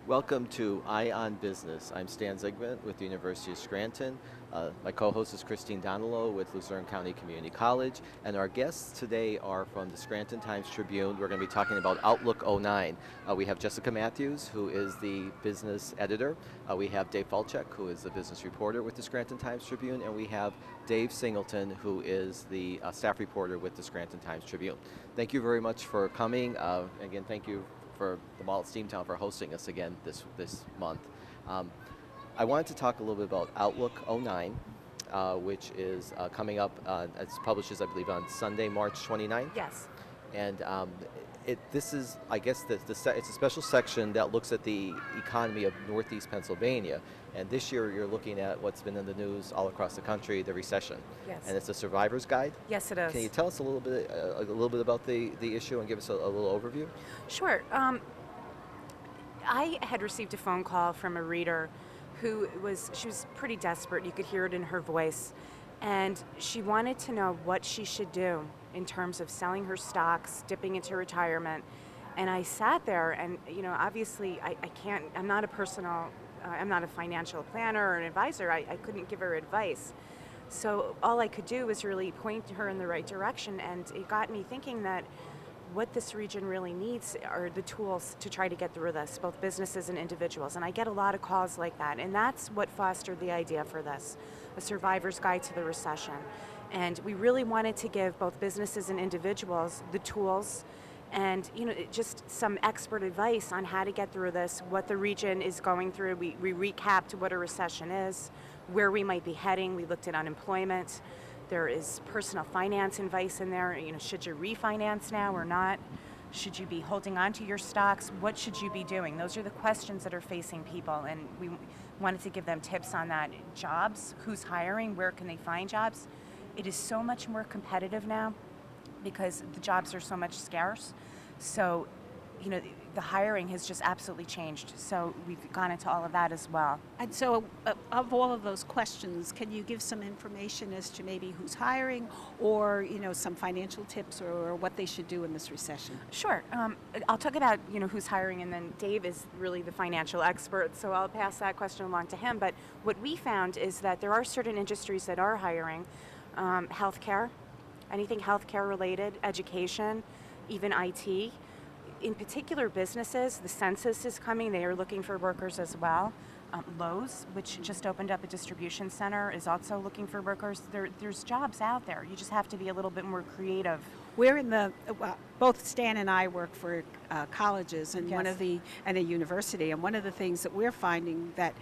Welcome to Eye on Business. I'm Stan Zigman with the University of Scranton. My co-host is Christine Donalo with Luzerne County Community College, and our guests today are from the Scranton Times-Tribune. We're going to be talking about Outlook '09. We have Jessica Matthews, who is the business editor. We have Dave Falchuk, who is the business reporter with the Scranton Times-Tribune, and we have Dave Singleton, who is the staff reporter with the Scranton Times-Tribune. Thank you very much for coming. Again, thank you for the Mall at Steamtown for hosting us again this month. I wanted to talk a little bit about Outlook '09, which is coming up. It publishes, I believe, on Sunday, March 29th. Yes. And this is, I guess, it's a special section that looks at the economy of Northeast Pennsylvania. And this year, you're looking at what's been in the news all across the country, the recession. Yes. And it's a survivor's guide. Yes, it is. Can you tell us a little bit about the issue and give us a little overview? Sure. I had received a phone call from a reader she was pretty desperate. You could hear it in her voice. And she wanted to know what she should do in terms of selling her stocks, dipping into retirement. And I sat there and, obviously I can't, I'm not a financial planner or an advisor. I couldn't give her advice. So all I could do was really point her in the right direction. And it got me thinking that what this region really needs are the tools to try to get through this, both businesses and individuals. And I get a lot of calls like that. And that's what fostered the idea for this, a survivor's guide to the recession. And we really wanted to give both businesses and individuals the tools and just some expert advice on how to get through this, what the region is going through. We recapped what a recession is, where we might be heading. We looked at unemployment. There is personal finance advice in there. Should you refinance now or not? Should you be holding on to your stocks? What should you be doing? Those are the questions that are facing people, and we wanted to give them tips on that. Jobs, who's hiring, where can they find jobs? It is so much more competitive now because the jobs are so much scarce. So, the hiring has just absolutely changed. So we've gone into all of that as well. And so of all of those questions, can you give some information as to maybe who's hiring or, some financial tips or what they should do in this recession? Sure. I'll talk about, who's hiring, and then Dave is really the financial expert, so I'll pass that question along to him. But what we found is that there are certain industries that are hiring, healthcare, anything healthcare related, education, even IT. In particular businesses, the census is coming. They are looking for workers as well. Lowe's, which just opened up a distribution center, is also looking for workers. There's jobs out there. You just have to be a little bit more creative. We're both Stan and I work for colleges and Yes. and a university. And one of the things that we're finding that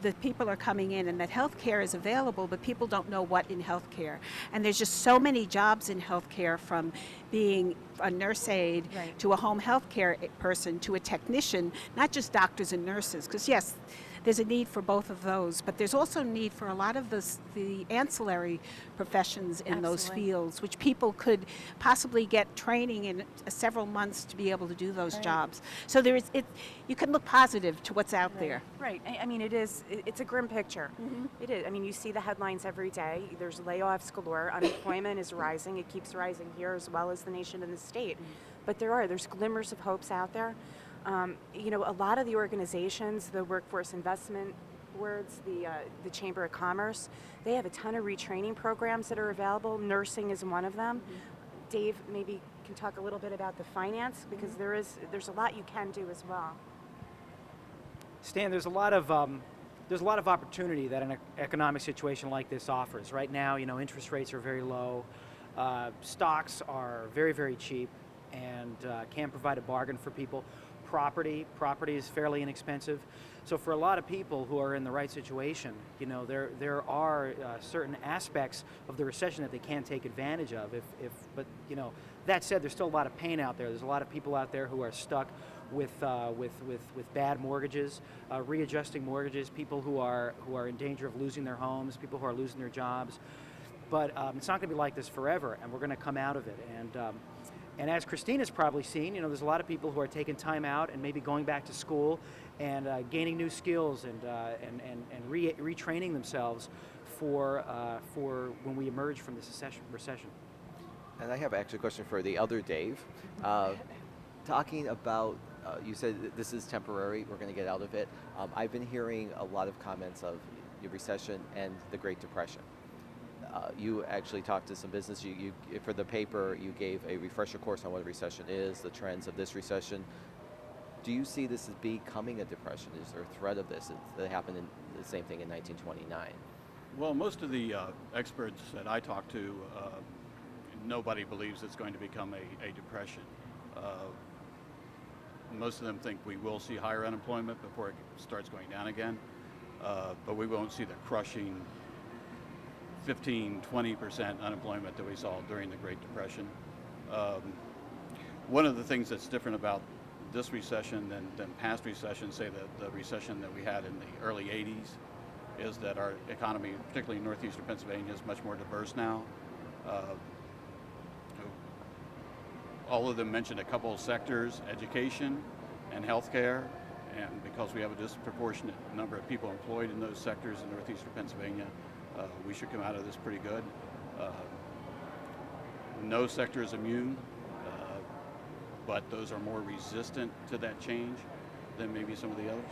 the people are coming in and that healthcare is available, but people don't know what in healthcare. And there's just so many jobs in healthcare, from being a nurse aide Right. to a home healthcare person to a technician, not just doctors and nurses. Because yes, there's a need for both of those, but there's also need for a lot of the ancillary professions in those Absolutely. fields, which people could possibly get training in several months to be able to do those Right. jobs. So you can look positive to what's out there. Right. I mean, it's a grim picture. Mhm. It is. I mean, you see the headlines every day. There's layoffs galore. Unemployment is rising. It keeps rising here as well as the nation and the state. But there's glimmers of hopes out there. A lot of the organizations, the workforce investment boards, the Chamber of Commerce, they have a ton of retraining programs that are available. Nursing is one of them. Dave maybe can talk a little bit about the finance, because there's a lot you can do as well. Stan, there's a lot of opportunity that an economic situation like this offers. Right now, interest rates are very low, stocks are very, very cheap, and can provide a bargain for people. Property is fairly inexpensive. So for a lot of people who are in the right situation, there are certain aspects of the recession that they can take advantage of. But that said, there's still a lot of pain out there. There's a lot of people out there who are stuck with bad mortgages, readjusting mortgages, people who are in danger of losing their homes, people who are losing their jobs. But it's not going to be like this forever, and we're going to come out of it. And as Christina's probably seen, there's a lot of people who are taking time out and maybe going back to school and gaining new skills and retraining themselves for when we emerge from this recession. And I have actually a question for the other Dave. Talking about you said this is temporary, we're going to get out of it. I've been hearing a lot of comments of the recession and the Great Depression. You actually talked to some business. For the paper, you gave a refresher course on what a recession is, the trends of this recession. Do you see this as becoming a depression? Is there a threat of this? That happened in the same thing in 1929. Well, most of the experts that I talk to, nobody believes it's going to become a depression. Most of them think we will see higher unemployment before it starts going down again, but we won't see the crushing 15-20% unemployment that we saw during the Great Depression. One of the things that's different about this recession than past recessions, say the recession that we had in the early 80s, is that our economy, particularly in northeastern Pennsylvania, is much more diverse now. All of them mentioned a couple of sectors, education and healthcare, and because we have a disproportionate number of people employed in those sectors in northeastern Pennsylvania, we should come out of this pretty good. No sector is immune, but those are more resistant to that change than maybe some of the others.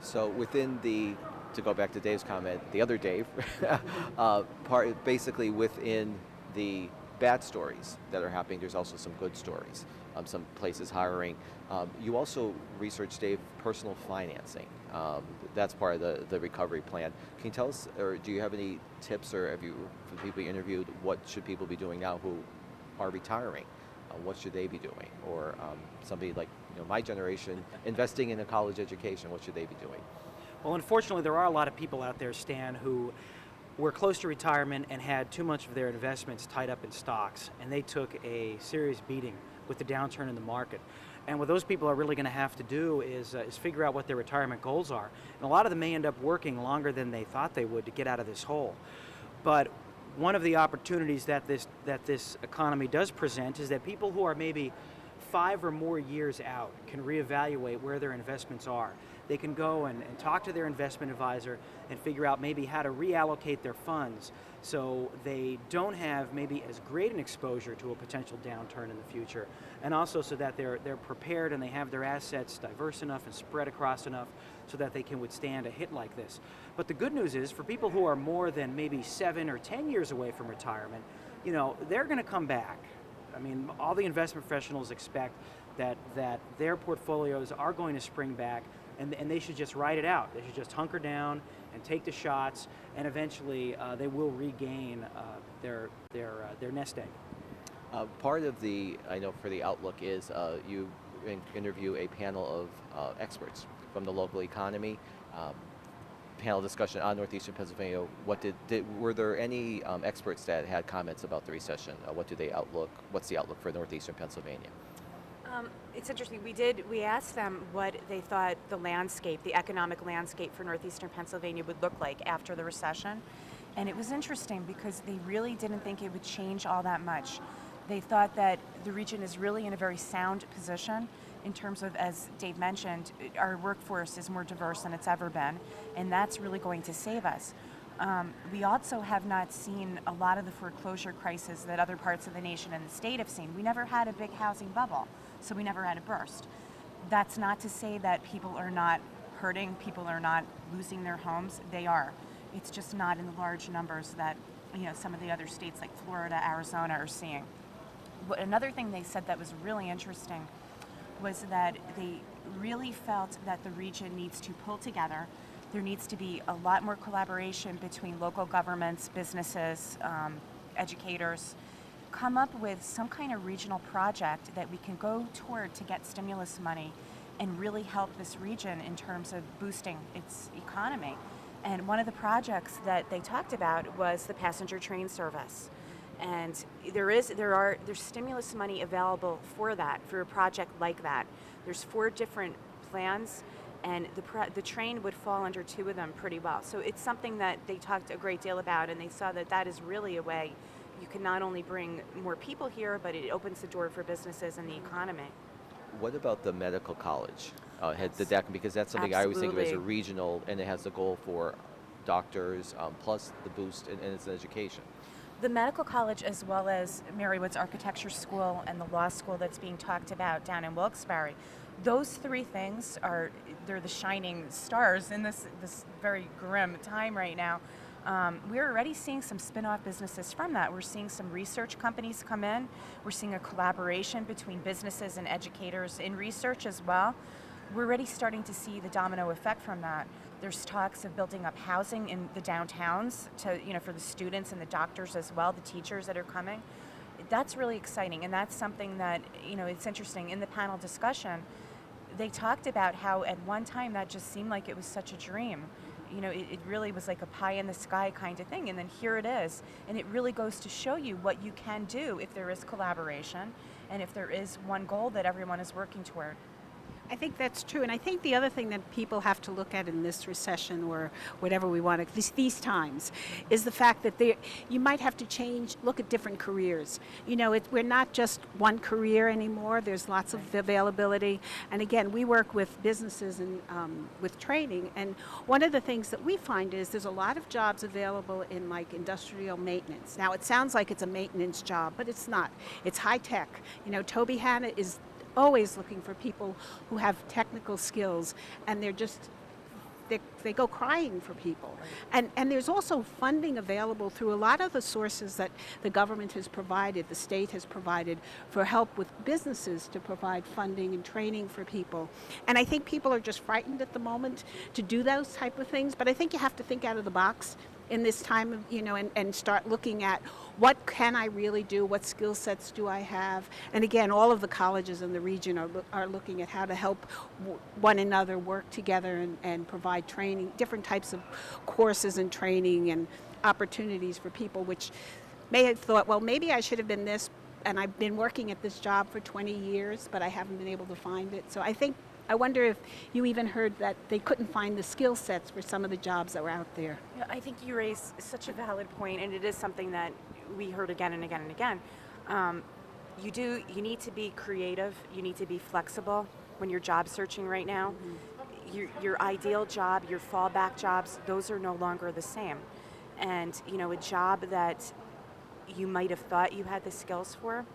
So to go back to Dave's comment, the other Dave, basically within the bad stories that are happening, there's also some good stories. Some places hiring. You also researched, Dave, personal financing. That's part of the recovery plan. Can you tell us, or do you have any tips, or for the people you interviewed, what should people be doing now who are retiring? What should they be doing? Or somebody like my generation investing in a college education, what should they be doing? Well, unfortunately, there are a lot of people out there, Stan, who were close to retirement and had too much of their investments tied up in stocks, and they took a serious beating with the downturn in the market. And what those people are really going to have to do is figure out what their retirement goals are. And a lot of them may end up working longer than they thought they would to get out of this hole. But one of the opportunities that this economy does present is that people who are maybe 5 or more years out can reevaluate where their investments are. They can go and talk to their investment advisor and figure out maybe how to reallocate their funds so they don't have maybe as great an exposure to a potential downturn in the future, and also so that they're prepared and they have their assets diverse enough and spread across enough so that they can withstand a hit like this. But the good news is, for people who are more than maybe 7 or 10 years away from retirement, they're going to come back. I mean, all the investment professionals expect that their portfolios are going to spring back, and they should just ride it out. They should just hunker down and take the shots, and eventually they will regain their nest egg. Part of I know for the outlook is you interview a panel of experts from the local economy. Panel discussion on northeastern Pennsylvania. Were there any experts that had comments about the recession? What's the outlook for northeastern Pennsylvania? It's interesting. We asked them what they thought the economic landscape for northeastern Pennsylvania would look like after the recession. And it was interesting because they really didn't think it would change all that much. They thought that the region is really in a very sound position in terms of, as Dave mentioned, our workforce is more diverse than it's ever been, and that's really going to save us. We also have not seen a lot of the foreclosure crisis that other parts of the nation and the state have seen. We never had a big housing bubble, so we never had a burst. That's not to say that people are not hurting, people are not losing their homes. They are. It's just not in the large numbers that some of the other states like Florida, Arizona are seeing. Another thing they said that was really interesting was that they really felt that the region needs to pull together. There needs to be a lot more collaboration between local governments, businesses, educators, come up with some kind of regional project that we can go toward to get stimulus money and really help this region in terms of boosting its economy. And one of the projects that they talked about was the passenger train service. And there's stimulus money available for a project like that. There's 4 different plans, and the train would fall under 2 of them pretty well. So it's something that they talked a great deal about, and they saw that is really a way you can not only bring more people here, but it opens the door for businesses and the economy. What about the medical college? Because that's something I always think of as a regional, and it has the goal for doctors, plus the boost, and it's an education. The medical college, as well as Mary Woods Architecture School and the law school that's being talked about down in Wilkes-Barre, Those three things they're the shining stars in this very grim time right now. We're already seeing some spin-off businesses from that. We're seeing some research companies come in. We're seeing a collaboration between businesses and educators in research as well. We're already starting to see the domino effect from that. There's talks of building up housing in the downtowns for the students and the doctors as well, the teachers that are coming. That's really exciting, and that's something that, it's interesting. In the panel discussion, they talked about how at one time that just seemed like it was such a dream. It really was like a pie in the sky kind of thing, and then here it is. And it really goes to show you what you can do if there is collaboration and if there is one goal that everyone is working toward. I think that's true, and I think the other thing that people have to look at in this recession or whatever we want to, these times, is the fact that you might have to look at different careers. We're not just one career anymore. There's lots of availability, and again, we work with businesses and with training. And one of the things that we find is there's a lot of jobs available in like industrial maintenance. Now, it sounds like it's a maintenance job, but it's not. It's high tech. Toby Hanna is always looking for people who have technical skills, and they go crying for people. And there's also funding available through a lot of the sources that the government has provided, the state has provided, for help with businesses to provide funding and training for people. And I think people are just frightened at the moment to do those type of things, but I think you have to think out of the box in this time of, and start looking at what can I really do, what skill sets do I have. And again, all of the colleges in the region are looking at how to help one another work together and provide training, different types of courses and training and opportunities for people, which may have thought, well, maybe I should have been this, and I've been working at this job for 20 years, but I haven't been able to find it. So I wonder if you even heard that they couldn't find the skill sets for some of the jobs that were out there. Yeah, I think you raise such a valid point, and it is something that we heard again and again and again. You need to be creative. You need to be flexible when you're job searching right now. Mm-hmm. Your ideal job, your fallback jobs, those are no longer the same. And a job that you might have thought you had the skills for,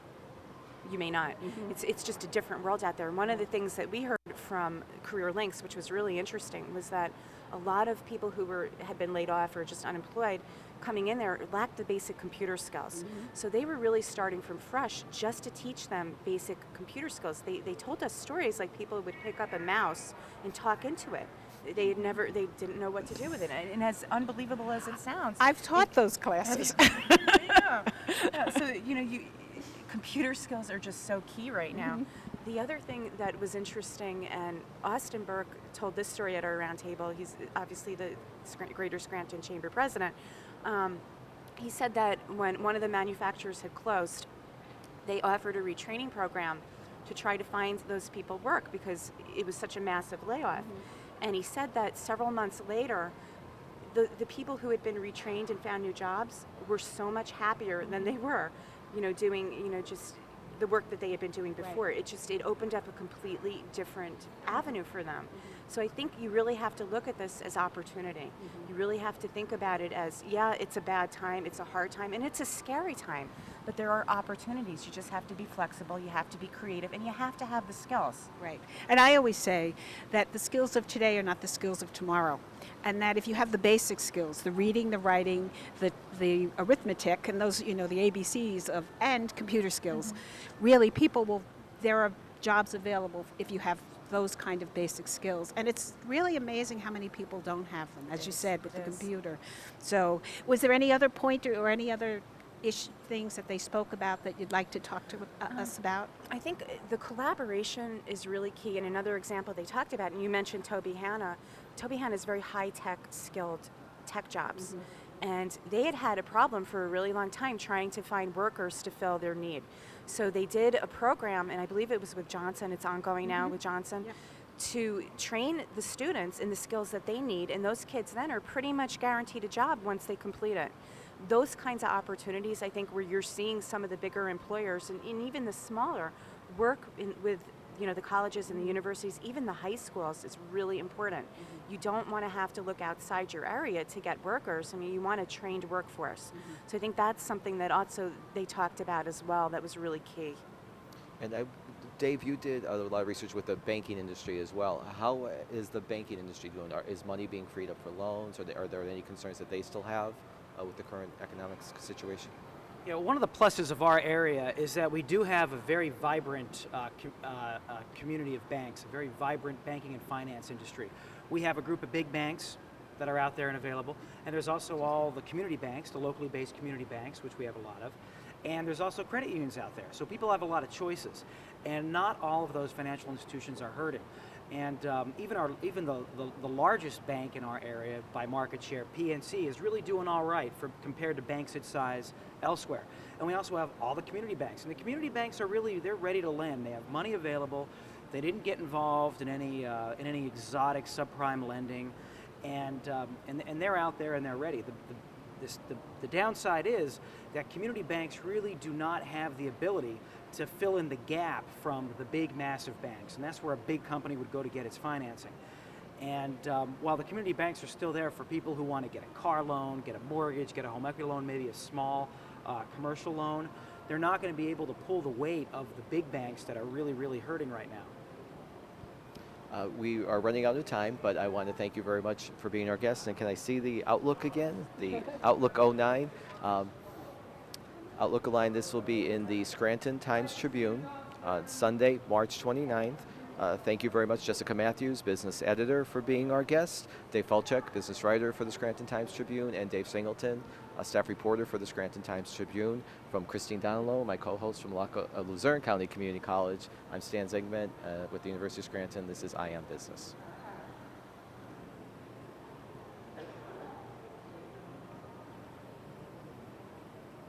you may not. Mm-hmm. It's just a different world out there. And one of the things that we heard from Career Links, which was really interesting, was that a lot of people who had been laid off or just unemployed coming in there lacked the basic computer skills. Mm-hmm. So they were really starting from fresh just to teach them basic computer skills. They told us stories like people would pick up a mouse and talk into it. They didn't know what to do with it. And as unbelievable as it sounds, I've taught those classes. Yeah. So computer skills are just so key right now. Mm-hmm. The other thing that was interesting, and Austin Burke told this story at our roundtable. He's obviously the Greater Scranton Chamber president. He said that when one of the manufacturers had closed, they offered a retraining program to try to find those people work because it was such a massive layoff. Mm-hmm. And he said that several months later, the people who had been retrained and found new jobs were so much happier than they were, doing, just the work that they had been doing before. Right. It opened up a completely different avenue for them. Mm-hmm. So I think you really have to look at this as opportunity. Mm-hmm. You really have to think about it as, yeah, it's a bad time, it's a hard time, and it's a scary time, but there are opportunities. You just have to be flexible, you have to be creative, and you have to have the skills. Right. And I always say that the skills of today are not the skills of tomorrow. And that if you have the basic skills, the reading, the writing, the arithmetic, and those, the ABCs and computer skills, mm-hmm. really there are jobs available if you have those kind of basic skills. And it's really amazing how many people don't have them, as you said, with the computer. So was there any other point or any other things that they spoke about that you'd like to talk to us about? I think the collaboration is really key. And another example they talked about, and you mentioned Toby Hanna. Toby Hanna is very high-tech skilled tech jobs. Mm-hmm. And they had a problem for a really long time trying to find workers to fill their need. So they did a program, and I believe it was with Johnson, it's ongoing mm-hmm. now with Johnson, yep. to train the students in the skills that they need, and those kids then are pretty much guaranteed a job once they complete it. Those kinds of opportunities, I think, where you're seeing some of the bigger employers and even the smaller work with the colleges and the universities, even the high schools, is really important. Mm-hmm. You don't want to have to look outside your area to get workers. I mean, you want a trained workforce. Mm-hmm. So I think that's something that also they talked about as well that was really key. And Dave, you did a lot of research with the banking industry as well. How is the banking industry doing? Is money being freed up for loans? Are there any concerns that they still have with the current economic situation? You know, one of the pluses of our area is that we do have a very vibrant community of banks, a very vibrant banking and finance industry. We have a group of big banks that are out there and available, and there's also all the community banks, the locally based community banks, which we have a lot of, and there's also credit unions out there. So people have a lot of choices, and not all of those financial institutions are hurting. And even the largest bank in our area by market share, PNC, is really doing all right compared to banks its size elsewhere. And we also have all the community banks, and the community banks are they're ready to lend. They have money available. They didn't get involved in any exotic subprime lending, and they're out there and they're ready. The downside is that community banks really do not have the ability to fill in the gap from the big, massive banks, and that's where a big company would go to get its financing. And while the community banks are still there for people who want to get a car loan, get a mortgage, get a home equity loan, maybe a small commercial loan, they're not going to be able to pull the weight of the big banks that are really, really hurting right now. We are running out of time, but I want to thank you very much for being our guest. And can I see the Outlook again? The Outlook 09. Outlook line, this will be in the Scranton Times-Tribune on Sunday, March 29th. Thank you very much, Jessica Matthews, business editor, for being our guest. Dave Falchuk, business writer for the Scranton Times-Tribune, and Dave Singleton, a staff reporter for the Scranton Times-Tribune. From Christine Donalow, my co-host from Luzerne County Community College, I'm Stan Zigman with the University of Scranton. This is Eye on Business.